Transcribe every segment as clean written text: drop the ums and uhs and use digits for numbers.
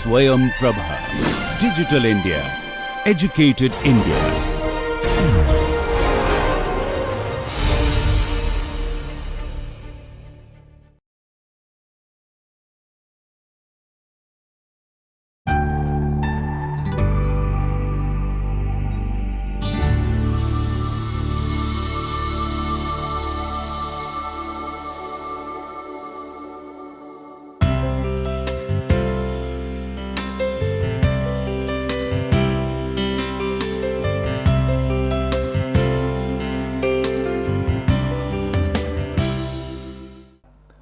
Swayam Prabha. Digital India. Educated India.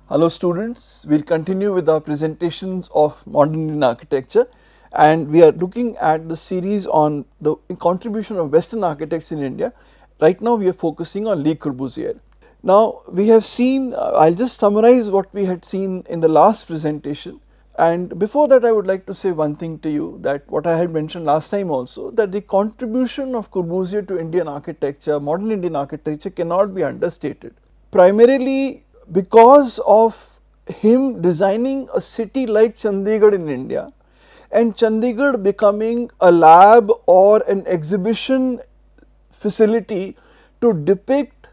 Hello students, we will continue with our presentations of modern Indian architecture, and we are looking at the series on the contribution of Western architects in India. Right now we are focusing on Le Corbusier. Now we have seen, I will just summarize what we had seen in the last presentation, and before that I would like to say one thing to you, that what I had mentioned last time also, that the contribution of Corbusier to Indian architecture, modern Indian architecture, cannot be understated. Primarily because of him designing a city like Chandigarh in India, and Chandigarh becoming a lab or an exhibition facility to depict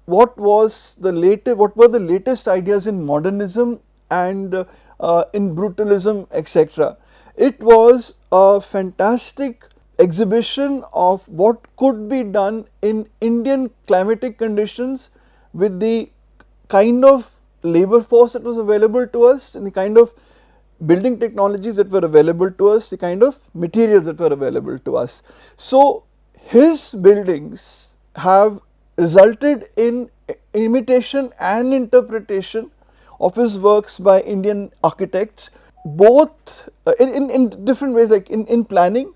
what were the latest ideas in modernism and in brutalism, etc. It was a fantastic exhibition of what could be done in Indian climatic conditions with the kind of labor force that was available to us, and the kind of building technologies that were available to us, the kind of materials that were available to us. So his buildings have resulted in imitation and interpretation of his works by Indian architects, both in different ways, like in planning,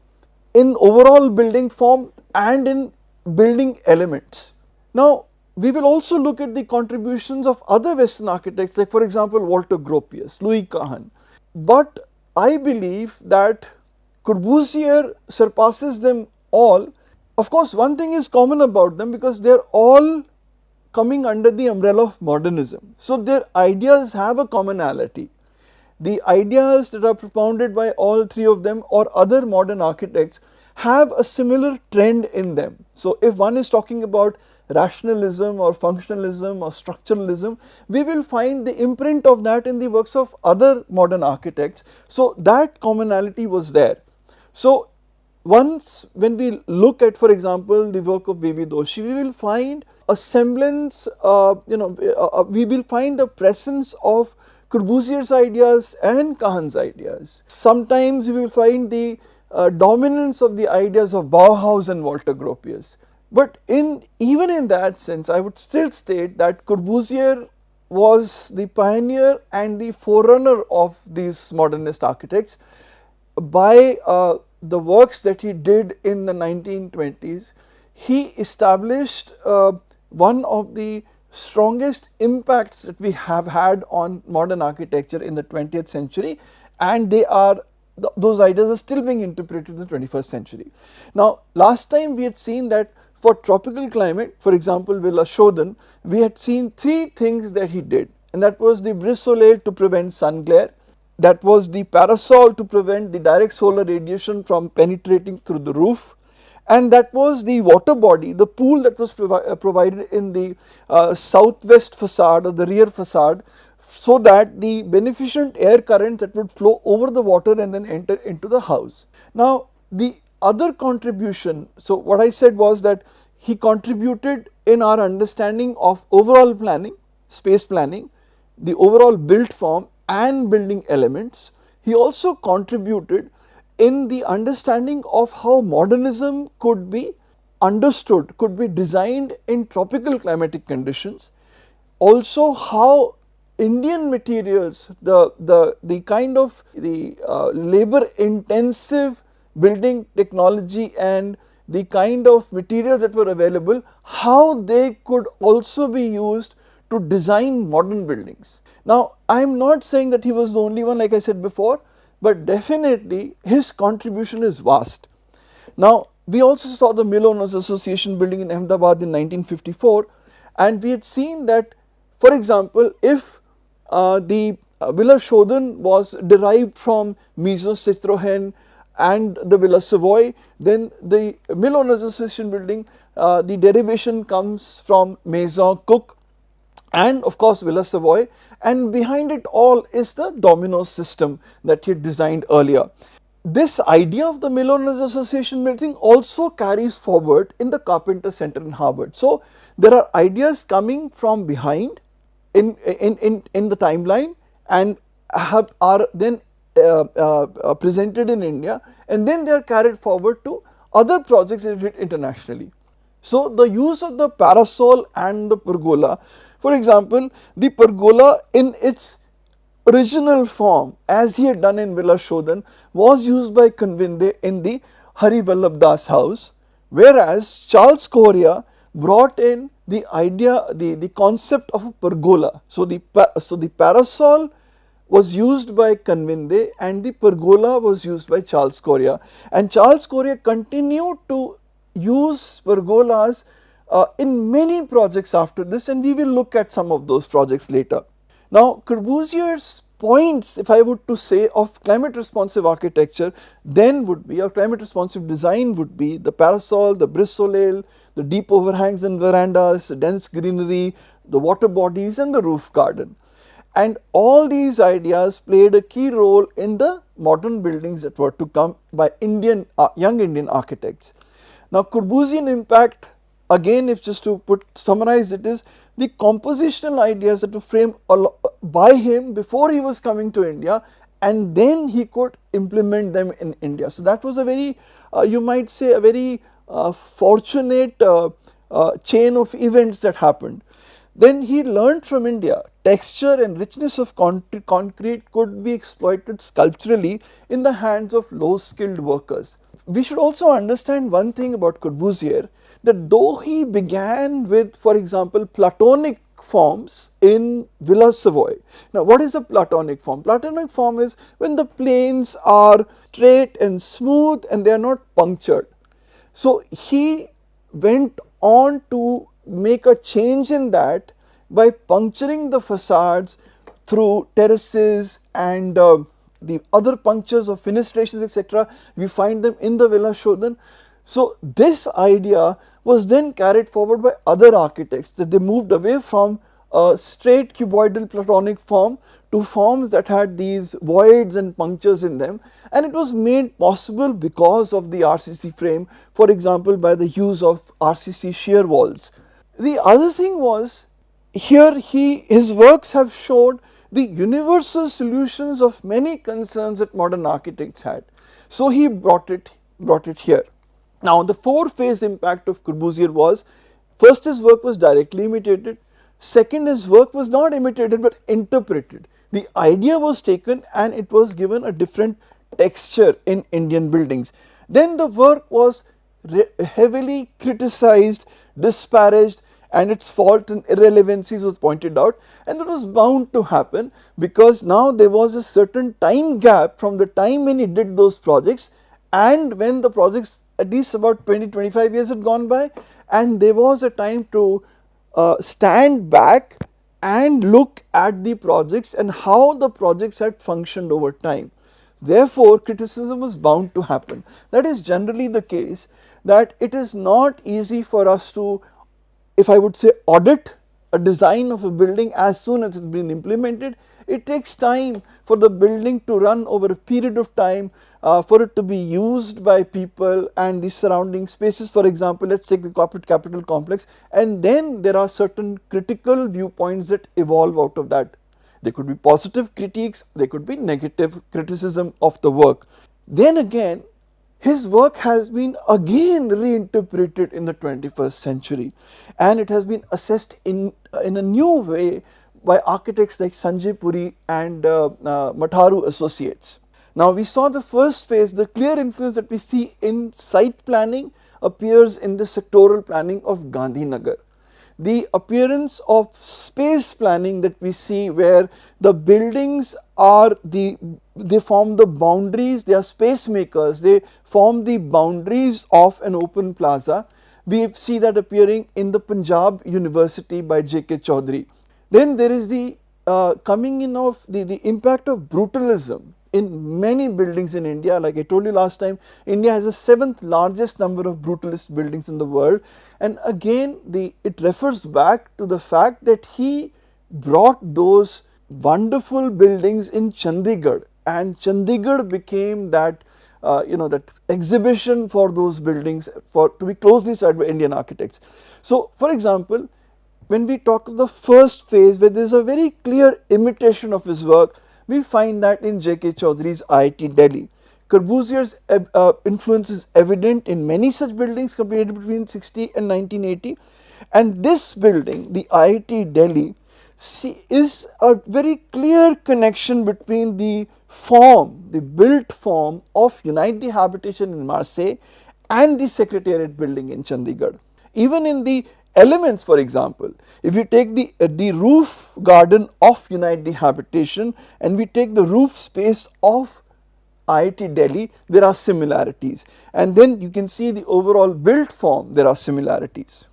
in overall building form, and in building elements. Now we will also look at the contributions of other Western architects, like for example Walter Gropius, Louis Kahn, but I believe that Corbusier surpasses them all. Of course, one thing is common about them, because they are all coming under the umbrella of modernism, so their ideas have a commonality. The ideas that are propounded by all three of them or other modern architects have a similar trend in them. So if one is talking about rationalism or functionalism or structuralism, we will find the imprint of that in the works of other modern architects. So that commonality was there. So once when we look at, for example, the work of B.B. Doshi, we will find a semblance, we will find a presence of Corbusier's ideas and Kahn's ideas. Sometimes we will find the dominance of the ideas of Bauhaus and Walter Gropius. But even in that sense, I would still state that Corbusier was the pioneer and the forerunner of these modernist architects by the works that he did in the 1920s. He established one of the strongest impacts that we have had on modern architecture in the 20th century, and those ideas are still being interpreted in the 21st century. Now last time we had seen that for tropical climate, for example Villa Shodhan, we had seen three things that he did, and that was the brise soleil to prevent sun glare, that was the parasol to prevent the direct solar radiation from penetrating through the roof, and that was the water body, the pool that was provided in the southwest facade or the rear facade, so that the beneficent air current that would flow over the water and then enter into the house. Now the other contribution, so what I said was that he contributed in our understanding of overall planning, space planning, the overall built form and building elements. He also contributed in the understanding of how modernism could be understood, could be designed in tropical climatic conditions. Also how Indian materials, the kind of labor intensive building technology and the kind of materials that were available, how they could also be used to design modern buildings. Now I am not saying that he was the only one, like I said before, but definitely his contribution is vast. Now we also saw the Mill Owners Association building in Ahmedabad in 1954, and we had seen that, for example, if the Villa Shodhan was derived from Maison Citroën and the Villa Savoy. Then the Mill Owners Association building, the derivation comes from Maison Cook and of course Villa Savoy, and behind it all is the domino system that he had designed earlier. This idea of the Mill Owners Association building also carries forward in the Carpenter Center in Harvard. So there are ideas coming from behind in the timeline and are then presented in India, and then they are carried forward to other projects internationally. So the use of the parasol and the pergola, for example, the pergola in its original form as he had done in Villa Shodhan was used by Kanvinde in the Hari Vallabh Das house, whereas Charles Correa brought in the idea, the concept of a pergola. So the parasol was used by Kanvinde and the pergola was used by Charles Correa, and Charles Correa continued to use pergolas in many projects after this, and we will look at some of those projects later. Now Corbusier's points, if I would to say, of climate responsive architecture then would be, or climate responsive design would be, the parasol, the brise soleil, the deep overhangs and verandas, the dense greenery, the water bodies and the roof garden. And all these ideas played a key role in the modern buildings that were to come by young Indian architects. Now Corbusian impact, again, if just to summarize it, is the compositional ideas that were framed by him before he was coming to India, and then he could implement them in India. So that was a very, you might say, a very fortunate chain of events that happened. Then he learned from India texture and richness of concrete could be exploited sculpturally in the hands of low skilled workers. We should also understand one thing about Corbusier, that though he began with, for example, Platonic forms in Villa Savoy. Now what is a Platonic form? Platonic form is when the planes are straight and smooth and they are not punctured. So he went on to make a change in that by puncturing the facades through terraces and the other punctures of fenestrations, etc. We find them in the Villa Shodhan. So this idea was then carried forward by other architects, that they moved away from a straight cuboidal Platonic form to forms that had these voids and punctures in them, and it was made possible because of the RCC frame, for example by the use of RCC shear walls. The other thing was, here his works have showed the universal solutions of many concerns that modern architects had. So he brought it here. Now the four-phase impact of Corbusier was, first his work was directly imitated, second his work was not imitated but interpreted. The idea was taken and it was given a different texture in Indian buildings. Then the work was heavily criticized, disparaged, and its fault and irrelevancies was pointed out, and that was bound to happen because now there was a certain time gap from the time when he did those projects and when the projects, at least about 20-25 years had gone by, and there was a time to stand back and look at the projects and how the projects had functioned over time. Therefore criticism was bound to happen. That is generally the case, that it is not easy for us to, if I would say, audit a design of a building as soon as it has been implemented. It takes time for the building to run over a period of time, for it to be used by people and the surrounding spaces. For example, let us take the corporate capital complex, and then there are certain critical viewpoints that evolve out of that. There could be positive critiques, there could be negative criticism of the work. Then again, his work has been again reinterpreted in the 21st century, and it has been assessed in a new way by architects like Sanjay Puri and Matharu Associates. Now we saw the first phase, the clear influence that we see in site planning appears in the sectoral planning of Gandhinagar. The appearance of space planning that we see, where the buildings are they form the boundaries, they are space makers, they form the boundaries of an open plaza. We see that appearing in the Punjab University by J.K. Chaudhary. Then there is the coming in of the impact of brutalism in many buildings in India. Like I told you last time, India has the 7th largest number of brutalist buildings in the world, and again it refers back to the fact that he brought those wonderful buildings in Chandigarh, and Chandigarh became that that exhibition for those buildings to be closely studied by Indian architects. So for example, when we talk of the first phase where there is a very clear imitation of his work, we find that in J.K. Chaudhary's IIT Delhi. Corbusier's influence is evident in many such buildings completed between 60 and 1980, and this building, the IIT Delhi, is a very clear connection between the form, the built form of United Habitation in Marseille and the Secretariat building in Chandigarh. Even in the elements, for example, if you take the roof garden of United Habitation and we take the roof space of IIT Delhi, there are similarities, and then you can see the overall built form, there are similarities.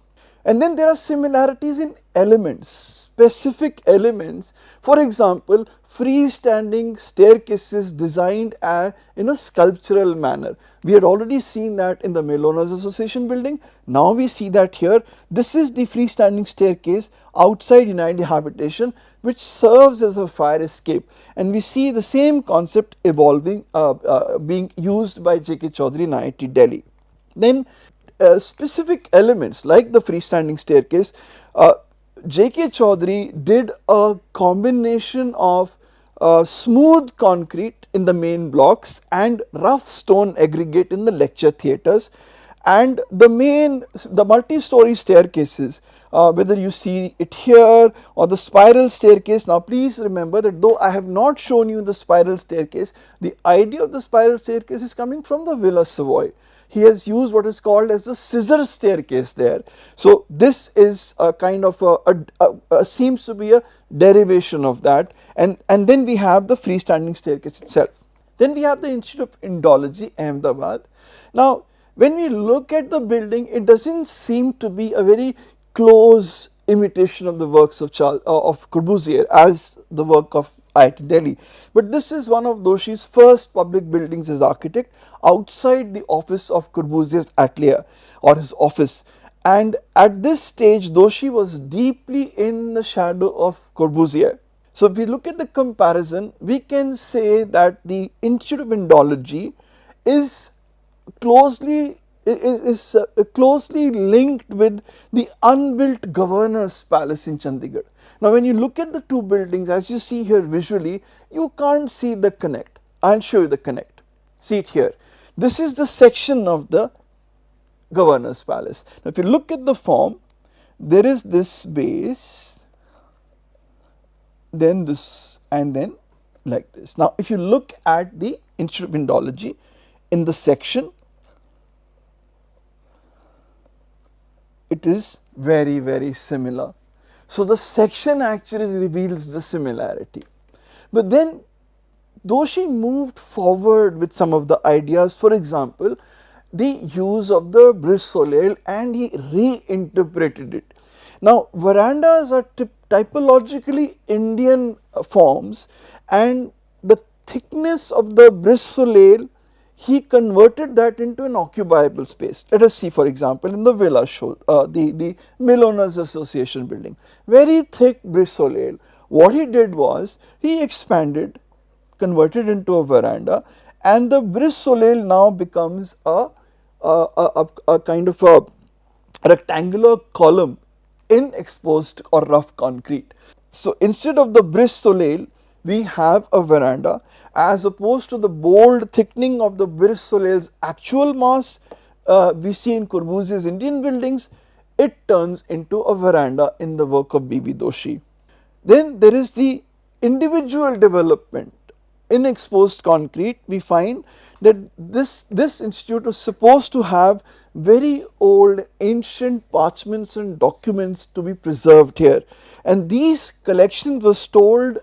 And then there are similarities in elements, specific elements. For example, freestanding staircases designed in a sculptural manner. We had already seen that in the Mill-Owners Association building. Now we see that here. This is the freestanding staircase outside United Habitation, which serves as a fire escape. And we see the same concept evolving, being used by J.K. Chaudhary in IIT Delhi. Then specific elements like the freestanding staircase, J.K. Chaudhary did a combination of smooth concrete in the main blocks and rough stone aggregate in the lecture theatres, and the multi-story staircases, whether you see it here or the spiral staircase. Now please remember that though I have not shown you the spiral staircase, the idea of the spiral staircase is coming from the Villa Savoy. He has used what is called as the scissor staircase there. So this is a kind of seems to be a derivation of that, and then we have the freestanding staircase itself. Then we have the Institute of Indology, Ahmedabad. Now when we look at the building, it doesn't seem to be a very close imitation of the works of Corbusier as the work of IIT Delhi, but this is one of Doshi's first public buildings as architect outside the office of Corbusier's atelier or his office, and at this stage Doshi was deeply in the shadow of Corbusier. So if we look at the comparison, we can say that the Institute of Indology is closely linked with the unbuilt Governor's Palace in Chandigarh. Now when you look at the two buildings, as you see here visually, you can't see the connect. I'll show you the connect. See it here. This is the section of the Governor's Palace. Now if you look at the form, there is this base, then this, and then like this. Now if you look at the Institute of Indology in the section, it is very, very similar. So the section actually reveals the similarity. But then Doshi moved forward with some of the ideas. For example, the use of the brise-soleil, and he reinterpreted it. Now verandas are typologically Indian forms, and the thickness of the brise-soleil, he converted that into an occupiable space. Let us see, for example, in the Villa show, the Mill-Owners Association building, very thick brise-soleil. What he did was he expanded, converted into a veranda, and the brise-soleil now becomes a kind of a rectangular column in exposed or rough concrete. So instead of the brise-soleil, we have a veranda, as opposed to the bold thickening of the brise-soleil's actual mass we see in Corbusier's Indian buildings. It turns into a veranda in the work of B.B. Doshi. Then there is the individual development in exposed concrete. We find that this institute was supposed to have very old ancient parchments and documents to be preserved here, and these collections were stored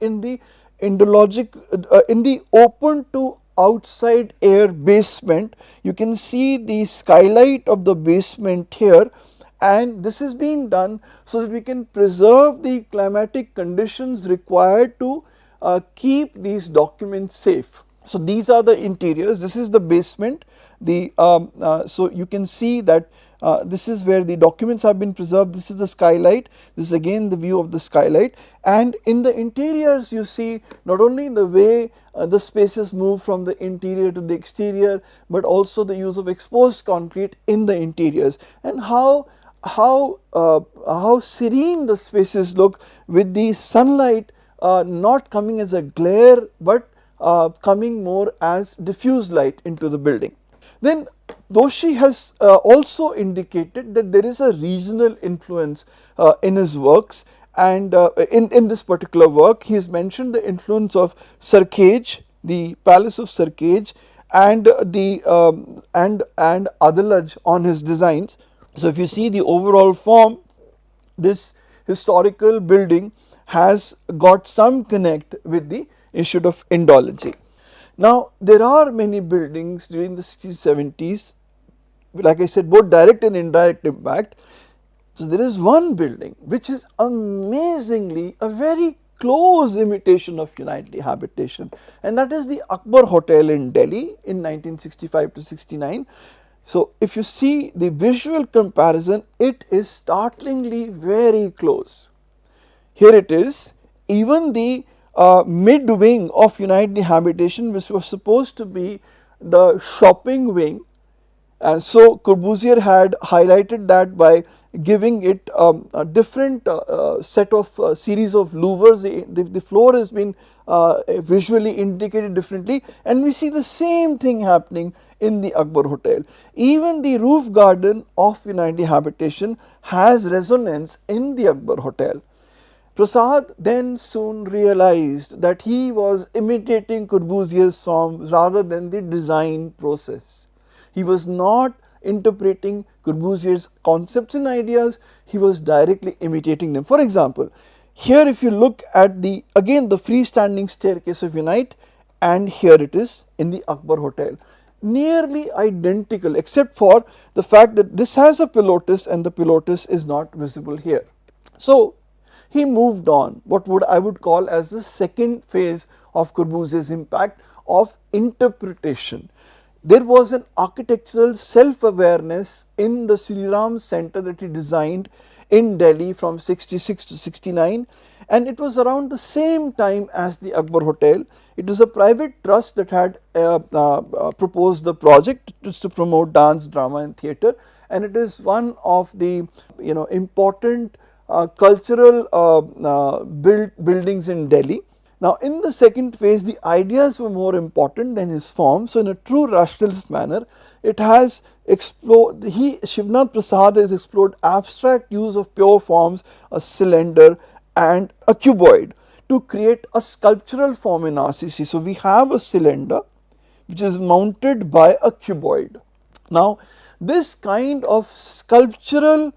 in the in the open to outside air basement. You can see the skylight of the basement here, and this is being done so that we can preserve the climatic conditions required to keep these documents safe. So these are the interiors, this is the basement, so you can see that this is where the documents have been preserved, this is the skylight, this is again the view of the skylight, and in the interiors you see not only the way the spaces move from the interior to the exterior, but also the use of exposed concrete in the interiors, and how serene the spaces look with the sunlight not coming as a glare, but coming more as diffuse light into the building. Then Doshi has also indicated that there is a regional influence in his works, and in this particular work he has mentioned the influence of Sarkej, the palace of Sarkej, and the and Adalaj on his designs. So if you see the overall form, this historical building has got some connect with the Institute of Indology. Now there are many buildings during the 60s, 70s, like I said, both direct and indirect impact. So there is one building which is amazingly a very close imitation of United Habitation, and that is the Akbar Hotel in Delhi in 1965 to 69. So if you see the visual comparison, it is startlingly very close. Here it is, even the mid wing of United Habitation, which was supposed to be the shopping wing, and so Corbusier had highlighted that by giving it a different set of series of louvers. The floor has been visually indicated differently, and we see the same thing happening in the Akbar Hotel. Even the roof garden of United Habitation has resonance in the Akbar Hotel. Prasad then soon realized that he was imitating Corbusier's form rather than the design process. He was not interpreting Corbusier's concepts and ideas, he was directly imitating them. For example, here if you look at the freestanding staircase of Unite, and here it is in the Akbar Hotel, nearly identical except for the fact that this has a pilotis and the pilotis is not visible here. So he moved on what I would call as the second phase of Corbusier's impact of interpretation. There was an architectural self-awareness in the Sri Ram Center that he designed in Delhi from 66 to 69, and it was around the same time as the Akbar Hotel. It was a private trust that had proposed the project to promote dance, drama and theatre, and it is one of the important cultural buildings in Delhi. Now in the second phase, the ideas were more important than his form. So in a true rationalist manner, it has explored, Shivnath Prasad has explored abstract use of pure forms, a cylinder and a cuboid, to create a sculptural form in RCC. So we have a cylinder which is mounted by a cuboid. Now this kind of sculptural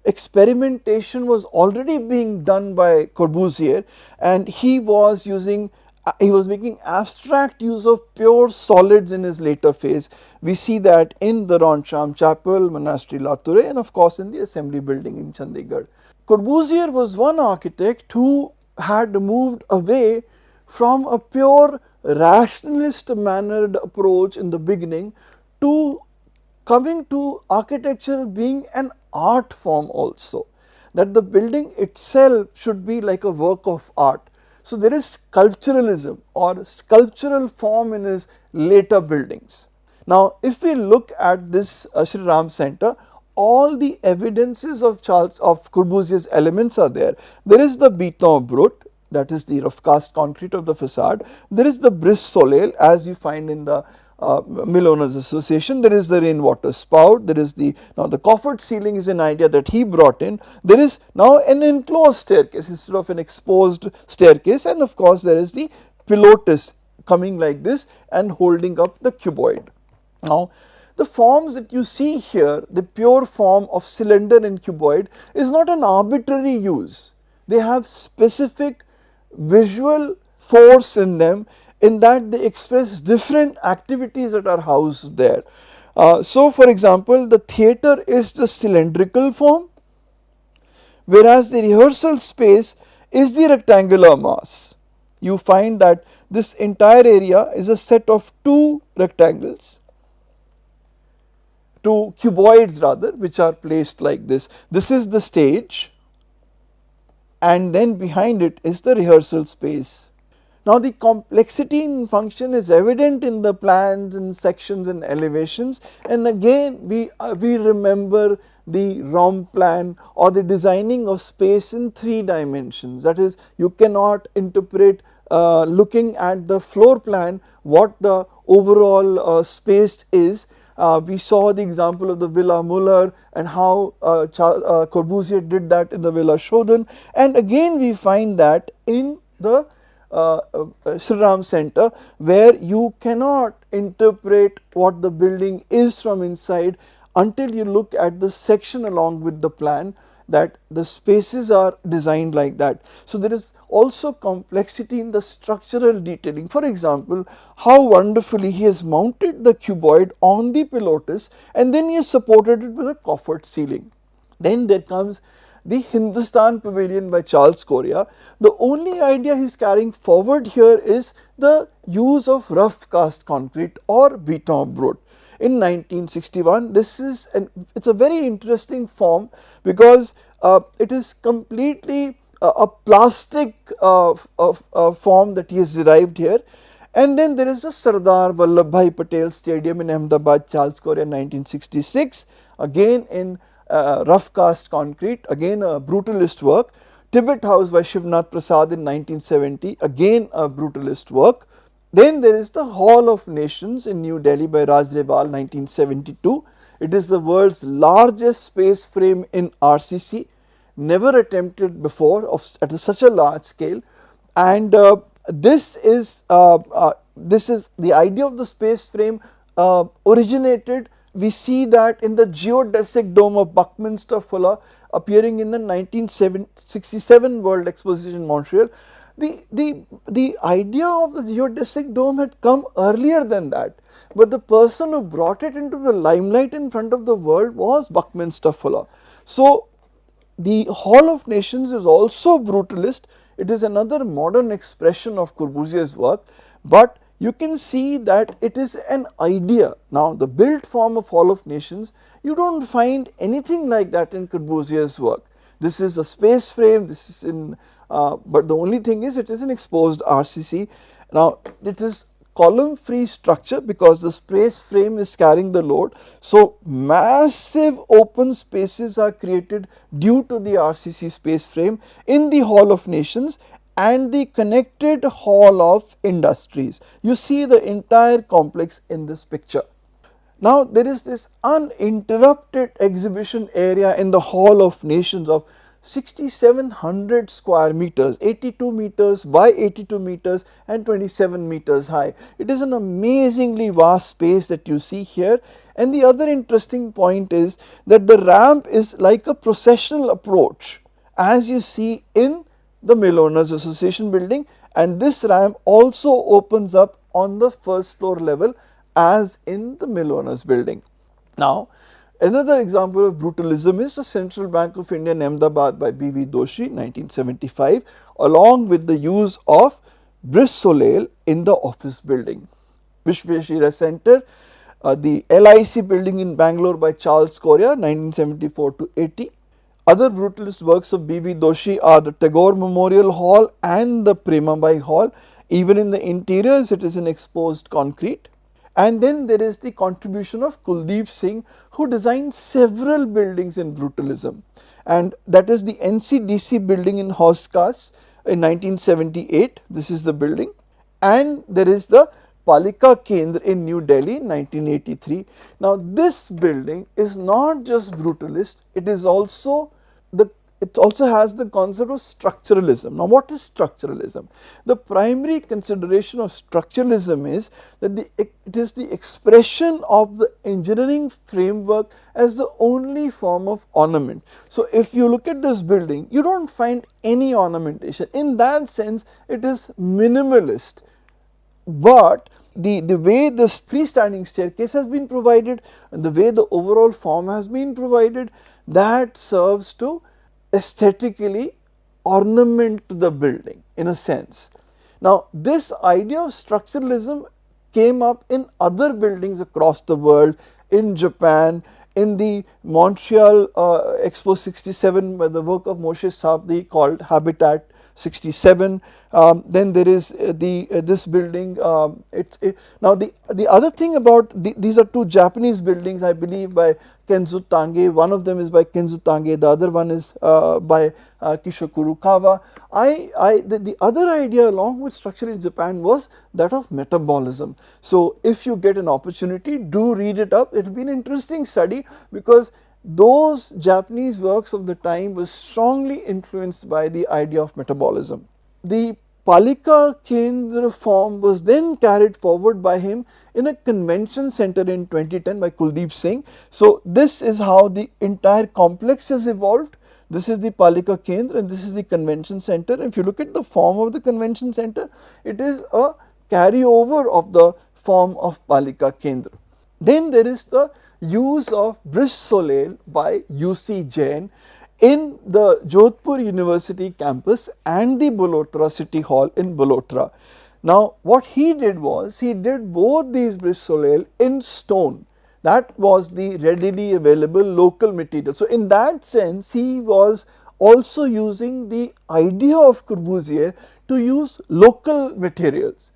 experimentation was already being done by Corbusier, and he was making abstract use of pure solids in his later phase. We see that in the Rancham Chapel, Monastery Lature, and of course in the Assembly building in Chandigarh. Corbusier was one architect who had moved away from a pure rationalist mannered approach in the beginning to coming to architecture being an art form also, that the building itself should be like a work of art. So there is sculpturalism or sculptural form in his later buildings. Now if we look at this Sri Ram Center, all the evidences of Corbusier's elements are there. There is the beton brut, that is the rough cast concrete of the facade. There is the brise soleil as you find in the Mill Owners Association. There is the rainwater spout. There is the coffered ceiling is an idea that he brought in. There is now an enclosed staircase instead of an exposed staircase, and of course there is the pilotis coming like this and holding up the cuboid. Now the forms that you see here, the pure form of cylinder and cuboid, is not an arbitrary use. They have specific visual force in them, in that they express different activities that are housed there. So for example, the theatre is the cylindrical form, whereas the rehearsal space is the rectangular mass. You find that this entire area is a set of two rectangles, two cuboids rather, which are placed like this. This is the stage, and then behind it is the rehearsal space. Now the complexity in function is evident in the plans and sections and elevations, and again we remember the ROM plan or the designing of space in 3 dimensions. That is, you cannot interpret looking at the floor plan what the overall space is. We saw the example of the Villa Muller and how Corbusier did that in the Villa Schodon, and again we find that in the Sri Ram Center, where you cannot interpret what the building is from inside until you look at the section along with the plan, that the spaces are designed like that. So there is also complexity in the structural detailing. For example, how wonderfully he has mounted the cuboid on the pilotis and then he has supported it with a coffered ceiling. Then there comes the Hindustan Pavilion by Charles Correa. The only idea he is carrying forward here is the use of rough cast concrete or beton brut. In 1961, it's a very interesting form because it is completely a plastic form that he has derived here. And then there is the Sardar Vallabhbhai Patel Stadium in Ahmedabad, Charles Correa, 1966, again in rough cast concrete, again a brutalist work. Tibet House by Shivnath Prasad in 1970, again a brutalist work. Then there is the Hall of Nations in New Delhi by Raj Rewal, 1972. It is the world's largest space frame in RCC, never attempted before at such a large scale, and this is the idea of the space frame originated. We see that in the geodesic dome of Buckminster Fuller appearing in the 1967 World Exposition in Montreal. The idea of the geodesic dome had come earlier than that, but the person who brought it into the limelight in front of the world was Buckminster Fuller. So the Hall of Nations is also brutalist. It is another modern expression of Corbusier's work, but you can see that it is an idea. Now the built form of Hall of Nations, you do not find anything like that in Corbusier's work. This is a space frame, this is in but the only thing is it is an exposed RCC. Now it is column free structure because the space frame is carrying the load. So massive open spaces are created due to the RCC space frame in the Hall of Nations and the connected Hall of Industries. You see the entire complex in this picture. Now there is this uninterrupted exhibition area in the Hall of Nations of 6,700 square meters, 82 meters by 82 meters and 27 meters high. It is an amazingly vast space that you see here, and the other interesting point is that the ramp is like a processional approach as you see in the Mill Owners Association building, and this ramp also opens up on the first floor level as in the Mill Owners building. Now another example of brutalism is the Central Bank of India in Ahmedabad by B.V. Doshi, 1975, along with the use of brise soleil in the office building. Vishveshira Center, the LIC building in Bangalore by Charles Correa, 1974 to 80. Other brutalist works of B.V. Doshi are the Tagore Memorial Hall and the Premabai Hall. Even in the interiors, it is in exposed concrete. And then there is the contribution of Kuldeep Singh, who designed several buildings in brutalism, and that is the NCDC building in Hauskas in 1978. This is the building, and there is the Palika Kendra in New Delhi in 1983. Now this building is not just brutalist, it also has the concept of structuralism. Now what is structuralism? The primary consideration of structuralism is that it is the expression of the engineering framework as the only form of ornament. So if you look at this building, you do not find any ornamentation. In that sense, it is minimalist. but the way this freestanding staircase has been provided and the way the overall form has been provided, that serves to aesthetically ornament the building in a sense. Now this idea of structuralism came up in other buildings across the world, in Japan, in the Montreal Expo 67 by the work of Moshe Savdi called Habitat 67. Then there is this building. Now the other thing about these are two Japanese buildings, I believe, by Kenzo Tange. One of them is by Kenzo Tange, the other one is by Kisho Kurokawa. The other idea along with structure in Japan was that of metabolism. So if you get an opportunity, do read it up. It will be an interesting study because those Japanese works of the time were strongly influenced by the idea of metabolism. The Palika Kendra form was then carried forward by him in a convention center in 2010 by Kuldeep Singh. So this is how the entire complex has evolved. This is the Palika Kendra and this is the convention center. If you look at the form of the convention center, it is a carryover of the form of Palika Kendra. Then there is the use of brise soleil by UC Jain in the Jodhpur University campus and the Balotra City Hall in Balotra. Now what he did was, he did both these brise soleil in stone. That was the readily available local material. So in that sense, he was also using the idea of Corbusier to use local materials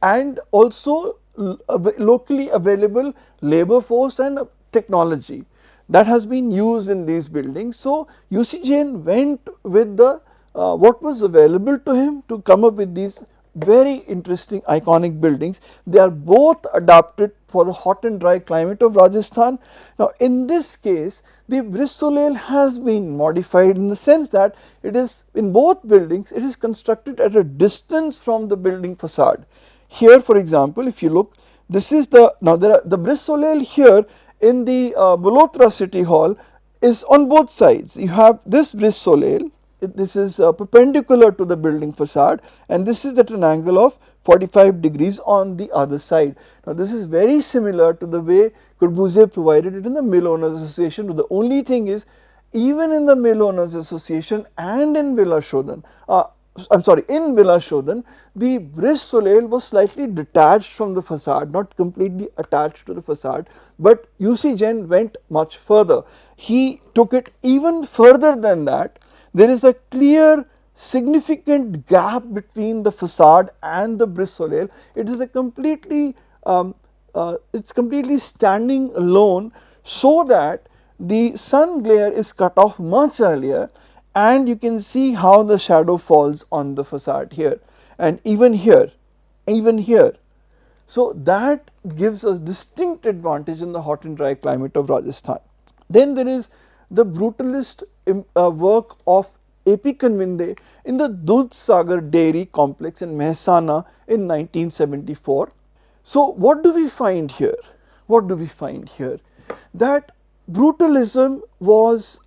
and also locally available labor force and technology that has been used in these buildings. So UC Jain went with the what was available to him to come up with these very interesting iconic buildings. They are both adapted for the hot and dry climate of Rajasthan. Now in this case, the brise soleil has been modified in the sense that it is in both buildings, it is constructed at a distance from the building facade. Here for example, if you look, this is the, now there are the brise soleil here in the Balotra City Hall is on both sides. You have this brise soleil, this is perpendicular to the building facade and this is at an angle of 45 degrees on the other side. Now this is very similar to the way Corbusier provided it in the Mill Owners Association. The only thing is, even in the Mill Owners Association and in Villa Shodhan, in Villa Shodhan, the brise soleil was slightly detached from the facade, not completely attached to the facade, but UC Jain went much further. He took it even further than that. There is a clear significant gap between the facade and the brise soleil. It is a completely, it's completely standing alone so that the sun glare is cut off much earlier and you can see how the shadow falls on the facade here and even here, even here. So that gives a distinct advantage in the hot and dry climate of Rajasthan. Then there is the brutalist work of A.P. Kanvinde in the Dudh Sagar Dairy Complex in Mehsana in 1974. So what do we find here? What do we find here? That brutalism was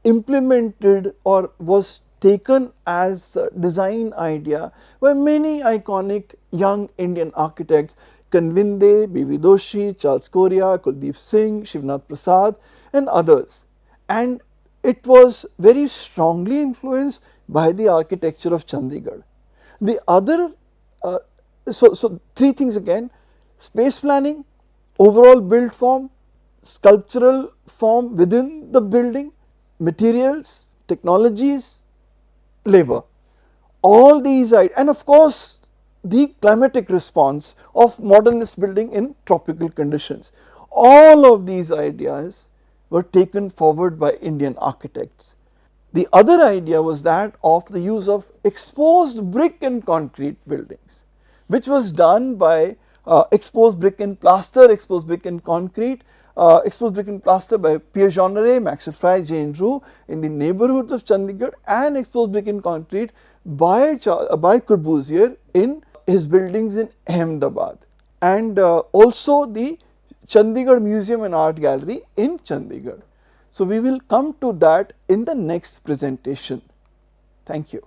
implemented or was taken as a design idea by many iconic young Indian architects, Kanvinde, B.V. Doshi, Charles Correa, Kuldeep Singh, Shivnath Prasad and others. And it was very strongly influenced by the architecture of Chandigarh. The other, so three things again: space planning, overall build form, sculptural form within the building, materials, technologies, labor. All these, and of course the climatic response of modernist building in tropical conditions. All of these ideas were taken forward by Indian architects. The other idea was that of the use of exposed brick and concrete buildings, which was done by exposed brick and plaster, exposed brick and concrete, exposed brick and plaster by Pierre Jeanneret, Maxwell Fry, Jane Rue in the neighborhoods of Chandigarh, and exposed brick and concrete by Corbusier in his buildings in Ahmedabad, and also the Chandigarh Museum and Art Gallery in Chandigarh. So we will come to that in the next presentation. Thank you.